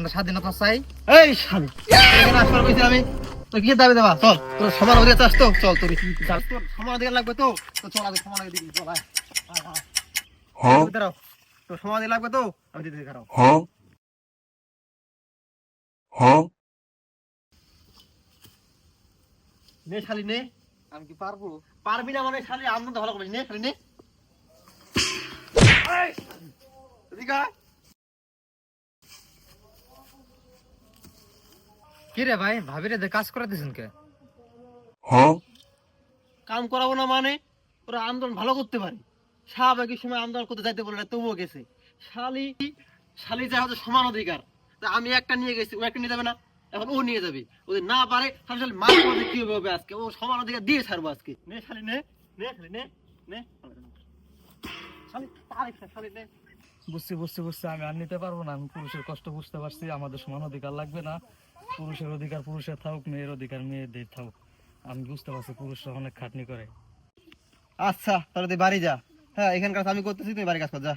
আমরা স্বাধীনতা চাই। এই শালি এখানে আসবার কইছি আমি তুই কি দাবি দেবা চল তোর সমান অধিকার চাস তো চল তোর সমান অধিকার লাগবে তো তো চল আগে সমান অধিকার দিবি চল আয় হ্যাঁ দাঁড়াও তোর সমান অধিকার লাগবে তো আমি দিতে দাঁড়াও নে শালি নে আমি কি পারবো? পারবি না মানে শালি আনন্দ ভালো করিস নে শালি নে এই এদিকে আয়। কি রে ভাই, ভাবিরে দে কাজ করে দিছেন কে? কাম করাবো না মানে ওরা আন্দোলন ভালো করতে পারে স্বাভাবিক সময় আন্দোলন করতে যাইতে বলে না তবুও গেছে শালি শালি যা হচ্ছে সমান অধিকার তা আমি একটা নিয়ে গেছি ও একটা নিয়ে যাবে না এখন ও নিয়ে যাবে ও যদি না পারে তাহলে শালি মার মধ্যে কি হবে আজকে ও সমান অধিকার দিয়ে ছাড়বো আজকে নে শালি নে নে শালি নে নে শালি তারিখ শালি নে বুঝছি, আমি আর নিতে পারবো না। আমি পুরুষের কষ্ট বুঝতে পারছি। আমাদের সমান অধিকার লাগবে না। পুরুষের অধিকার পুরুষের থাকুক, মেয়ের অধিকার মেয়েদের থাকুক। আমি বুঝতে পারছি পুরুষরা অনেক খাটনি করে। আচ্ছা তাহলে তুই বাড়ি যা হ্যাঁ এখানকার কাজ আমি করতেছি তুই বাড়ি কাজ কর যা